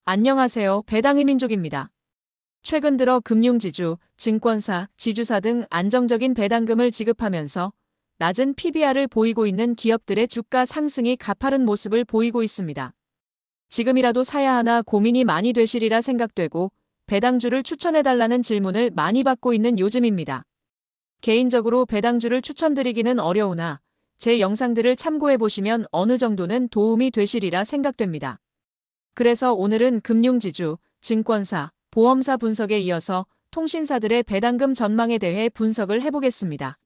안녕하세요. 배당의 민족입니다. 최근 들어 금융지주, 증권사, 지주사 등 안정적인 배당금을 지급하면서 낮은 PBR을 보이고 있는 기업들의 주가 상승이 가파른 모습을 보이고 있습니다. 지금이라도 사야 하나 고민이 많이 되시리라 생각되고 배당주를 추천해달라는 질문을 많이 받고 있는 요즘입니다. 개인적으로 배당주를 추천드리기는 어려우나 제 영상들을 참고해보시면 어느 정도는 도움이 되시리라 생각됩니다. 그래서 오늘은 금융지주, 증권사, 보험사 분석에 이어서 통신사들의 배당금 전망에 대해 분석을 해보겠습니다.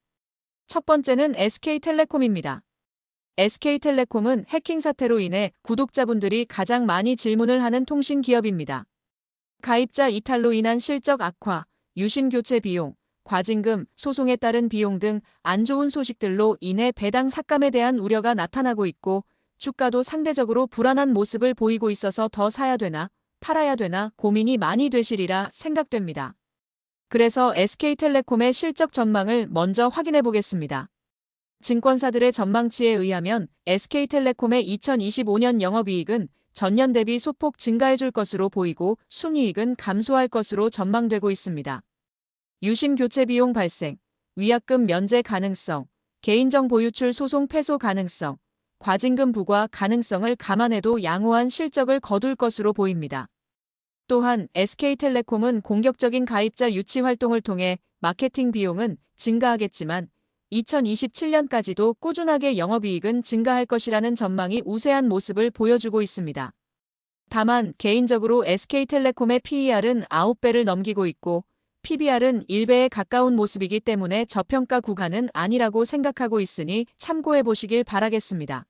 첫 번째는 SK텔레콤입니다. SK텔레콤은 해킹 사태로 인해 구독자분들이 가장 많이 질문을 하는 통신 기업입니다. 가입자 이탈로 인한 실적 악화, 유심 교체 비용, 과징금, 소송에 따른 비용 등 안 좋은 소식들로 인해 배당 삭감에 대한 우려가 나타나고 있고 주가도 상대적으로 불안한 모습을 보이고 있어서 더 사야 되나 팔아야 되나 고민이 많이 되시리라 생각됩니다. 그래서 SK텔레콤의 실적 전망을 먼저 확인해 보겠습니다. 증권사들의 전망치에 의하면 SK텔레콤의 2025년 영업이익은 전년 대비 소폭 증가해 줄 것으로 보이고 순이익은 감소할 것으로 전망되고 있습니다. 유심 교체 비용 발생, 위약금 면제 가능성, 개인정보 유출 소송 패소 가능성, 과징금 부과 가능성을 감안해도 양호한 실적을 거둘 것으로 보입니다. 또한 SK텔레콤은 공격적인 가입자 유치 활동을 통해 마케팅 비용은 증가하겠지만 2027년까지도 꾸준하게 영업이익은 증가할 것이라는 전망이 우세한 모습을 보여주고 있습니다. 다만 개인적으로 SK텔레콤의 PER은 9배를 넘기고 있고 PBR은 1배에 가까운 모습이기 때문에 저평가 구간은 아니라고 생각하고 있으니 참고해 보시길 바라겠습니다.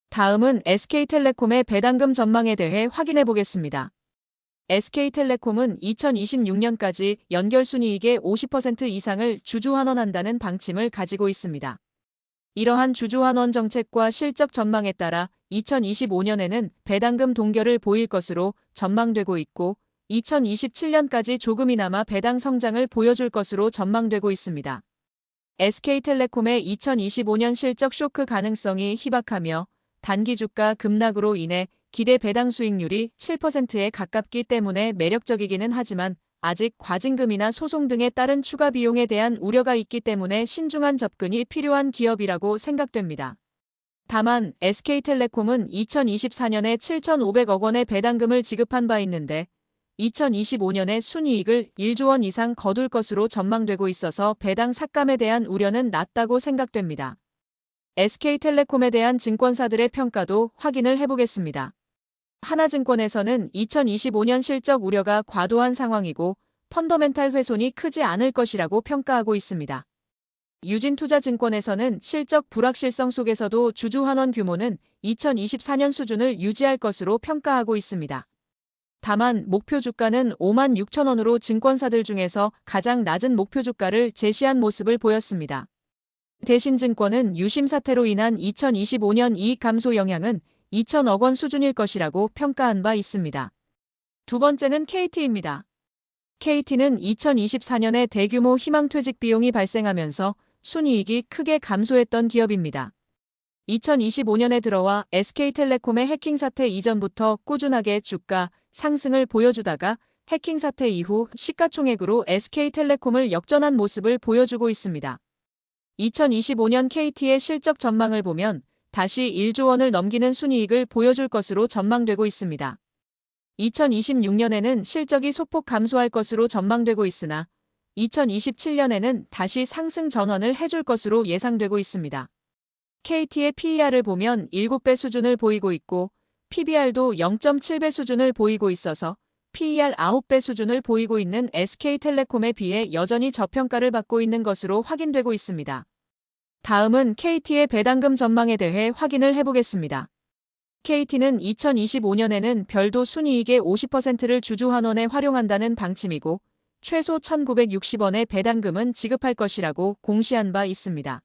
다음은 SK텔레콤의 배당금 전망에 대해 확인해 보겠습니다. SK텔레콤은 2026년까지 연결순이익의 50% 이상을 주주환원한다는 방침을 가지고 있습니다. 이러한 주주환원 정책과 실적 전망에 따라 2025년에는 배당금 동결을 보일 것으로 전망되고 있고 2027년까지 조금이나마 배당 성장을 보여줄 것으로 전망되고 있습니다. SK텔레콤의 2025년 실적 쇼크 가능성이 희박하며 단기 주가 급락으로 인해 기대 배당 수익률이 7%에 가깝기 때문에 매력적이기는 하지만 아직 과징금이나 소송 등에 따른 추가 비용에 대한 우려가 있기 때문에 신중한 접근이 필요한 기업이라고 생각됩니다. 다만 SK텔레콤은 2024년에 7,500억 원의 배당금을 지급한 바 있는데 2025년에 순이익을 1조 원 이상 거둘 것으로 전망되고 있어서 배당 삭감에 대한 우려는 낮다고 생각됩니다. SK텔레콤에 대한 증권사들의 평가도 확인을 해보겠습니다. 하나증권에서는 2025년 실적 우려가 과도한 상황이고 펀더멘탈 훼손이 크지 않을 것이라고 평가하고 있습니다. 유진투자증권에서는 실적 불확실성 속에서도 주주환원 규모는 2024년 수준을 유지할 것으로 평가하고 있습니다. 다만 목표 주가는 56,000원으로 증권사들 중에서 가장 낮은 목표 주가를 제시한 모습을 보였습니다. 대신증권은 유심 사태로 인한 2025년 이익 감소 영향은 2,000억 원 수준일 것이라고 평가한 바 있습니다. 두 번째는 KT입니다. KT는 2024년에 대규모 희망퇴직 비용이 발생하면서 순이익이 크게 감소했던 기업입니다. 2025년에 들어와 SK텔레콤의 해킹 사태 이전부터 꾸준하게 주가 상승을 보여주다가 해킹 사태 이후 시가총액으로 SK텔레콤을 역전한 모습을 보여주고 있습니다. 2025년 KT의 실적 전망을 보면 다시 1조 원을 넘기는 순이익을 보여줄 것으로 전망되고 있습니다. 2026년에는 실적이 소폭 감소할 것으로 전망되고 있으나 2027년에는 다시 상승 전환을 해줄 것으로 예상되고 있습니다. KT의 PER을 보면 7배 수준을 보이고 있고 PBR도 0.7배 수준을 보이고 있어서 PER 9배 수준을 보이고 있는 SK텔레콤에 비해 여전히 저평가를 받고 있는 것으로 확인되고 있습니다. 다음은 KT의 배당금 전망에 대해 확인을 해보겠습니다. KT는 2025년에는 별도 순이익의 50%를 주주환원에 활용한다는 방침이고 최소 1,960원의 배당금은 지급할 것이라고 공시한 바 있습니다.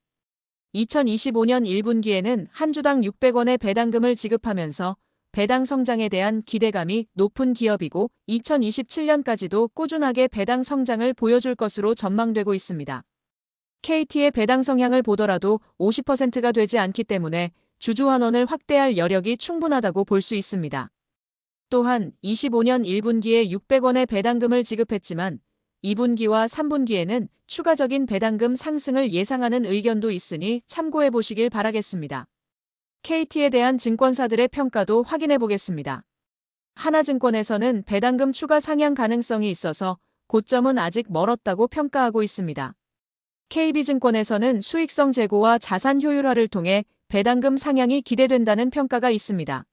2025년 1분기에는 한 주당 600원의 배당금을 지급하면서 배당 성장에 대한 기대감이 높은 기업이고 2027년까지도 꾸준하게 배당 성장을 보여줄 것으로 전망되고 있습니다. KT의 배당 성향을 보더라도 50%가 되지 않기 때문에 주주환원을 확대할 여력이 충분하다고 볼 수 있습니다. 또한 25년 1분기에 600원의 배당금을 지급했지만 2분기와 3분기에는 추가적인 배당금 상승을 예상하는 의견도 있으니 참고해 보시길 바라겠습니다. KT에 대한 증권사들의 평가도 확인해 보겠습니다. 하나증권에서는 배당금 추가 상향 가능성이 있어서 고점은 아직 멀었다고 평가하고 있습니다. KB증권에서는 수익성 제고와 자산 효율화를 통해 배당금 상향이 기대된다는 평가가 있습니다.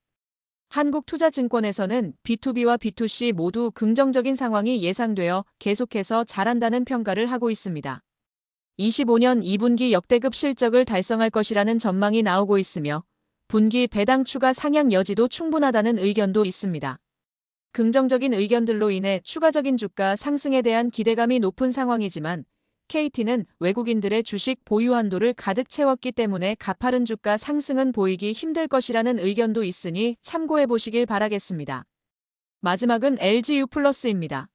한국투자증권에서는 B2B와 B2C 모두 긍정적인 상황이 예상되어 계속해서 잘한다는 평가를 하고 있습니다. 25년 2분기 역대급 실적을 달성할 것이라는 전망이 나오고 있으며 분기 배당 추가 상향 여지도 충분하다는 의견도 있습니다. 긍정적인 의견들로 인해 추가적인 주가 상승에 대한 기대감이 높은 상황이지만 KT는 외국인들의 주식 보유 한도를 가득 채웠기 때문에 가파른 주가 상승은 보이기 힘들 것이라는 의견도 있으니 참고해 보시길 바라겠습니다. 마지막은 LG유플러스입니다.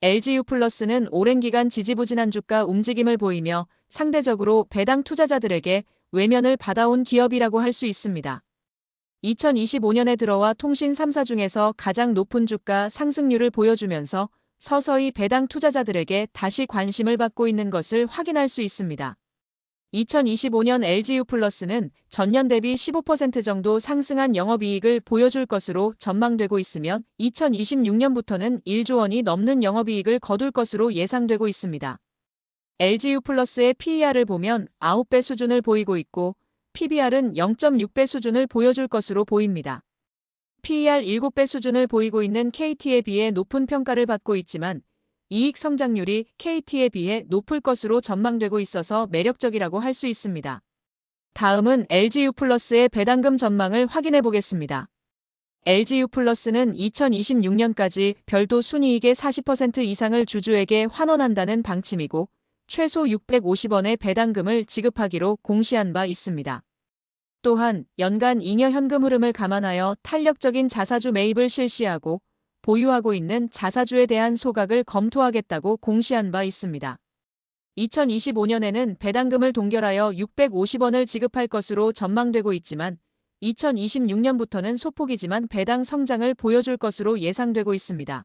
LG유플러스는 오랜 기간 지지부진한 주가 움직임을 보이며 상대적으로 배당 투자자들에게 외면을 받아온 기업이라고 할 수 있습니다. 2025년에 들어와 통신 3사 중에서 가장 높은 주가 상승률을 보여주면서 서서히 배당 투자자들에게 다시 관심을 받고 있는 것을 확인할 수 있습니다. 2025년 LG유플러스는 전년 대비 15% 정도 상승한 영업이익을 보여줄 것으로 전망되고 있으며 2026년부터는 1조 원이 넘는 영업이익을 거둘 것으로 예상되고 있습니다. LG유플러스의 PER을 보면 9배 수준을 보이고 있고 PBR은 0.6배 수준을 보여줄 것으로 보입니다. PER 7배 수준을 보이고 있는 KT에 비해 높은 평가를 받고 있지만 이익 성장률이 KT에 비해 높을 것으로 전망되고 있어서 매력적이라고 할 수 있습니다. 다음은 LG유플러스의 배당금 전망을 확인해 보겠습니다. LG유플러스는 2026년까지 별도 순이익의 40% 이상을 주주에게 환원한다는 방침이고 최소 650원의 배당금을 지급하기로 공시한 바 있습니다. 또한 연간 잉여 현금 흐름을 감안하여 탄력적인 자사주 매입을 실시하고 보유하고 있는 자사주에 대한 소각을 검토하겠다고 공시한 바 있습니다. 2025년에는 배당금을 동결하여 650원을 지급할 것으로 전망되고 있지만 2026년부터는 소폭이지만 배당 성장을 보여줄 것으로 예상되고 있습니다.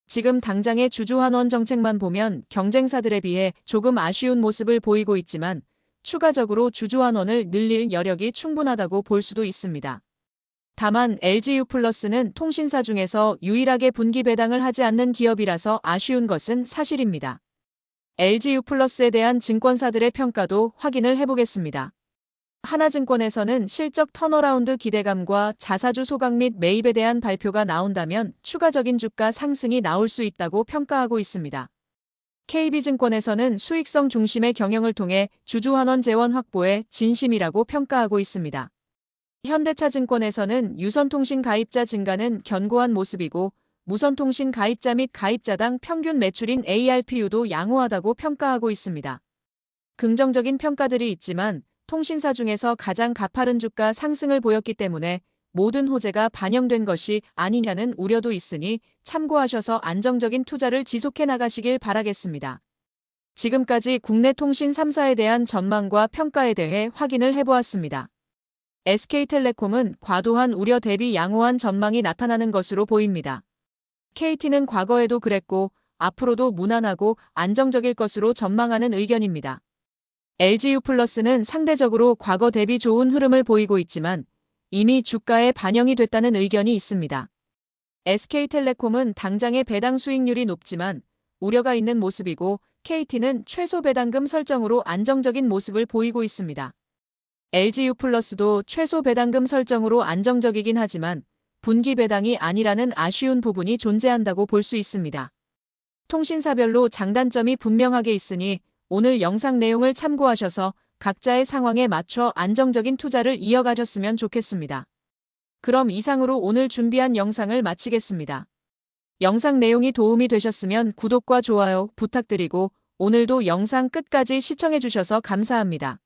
지금 당장의 주주 환원 정책만 보면 경쟁사들에 비해 조금 아쉬운 모습을 보이고 있지만 추가적으로 주주 환원을 늘릴 여력이 충분하다고 볼 수도 있습니다. 다만 LG유플러스는 통신사 중에서 유일하게 분기 배당을 하지 않는 기업이라서 아쉬운 것은 사실입니다. LG유플러스에 대한 증권사들의 평가도 확인을 해보겠습니다. 하나증권에서는 실적 턴어라운드 기대감과 자사주 소각 및 매입에 대한 발표가 나온다면 추가적인 주가 상승이 나올 수 있다고 평가하고 있습니다. KB증권에서는 수익성 중심의 경영을 통해 주주 환원 재원 확보에 진심이라고 평가하고 있습니다. 현대차증권에서는 유선통신 가입자 증가는 견고한 모습이고 무선통신 가입자 및 가입자당 평균 매출인 ARPU도 양호하다고 평가하고 있습니다. 긍정적인 평가들이 있지만 통신사 중에서 가장 가파른 주가 상승을 보였기 때문에 모든 호재가 반영된 것이 아니냐는 우려도 있으니 참고하셔서 안정적인 투자를 지속해 나가시길 바라겠습니다. 지금까지 국내 통신 3사에 대한 전망과 평가에 대해 확인을 해보았습니다. SK텔레콤은 과도한 우려 대비 양호한 전망이 나타나는 것으로 보입니다. KT는 과거에도 그랬고 앞으로도 무난하고 안정적일 것으로 전망하는 의견입니다. LG유플러스는 상대적으로 과거 대비 좋은 흐름을 보이고 있지만 이미 주가에 반영이 됐다는 의견이 있습니다. SK텔레콤은 당장의 배당 수익률이 높지만 우려가 있는 모습이고 KT는 최소 배당금 설정으로 안정적인 모습을 보이고 있습니다. LG유플러스도 최소 배당금 설정으로 안정적이긴 하지만 분기 배당이 아니라는 아쉬운 부분이 존재한다고 볼 수 있습니다. 통신사별로 장단점이 분명하게 있으니 오늘 영상 내용을 참고하셔서 각자의 상황에 맞춰 안정적인 투자를 이어가셨으면 좋겠습니다. 그럼 이상으로 오늘 준비한 영상을 마치겠습니다. 영상 내용이 도움이 되셨으면 구독과 좋아요 부탁드리고 오늘도 영상 끝까지 시청해주셔서 감사합니다.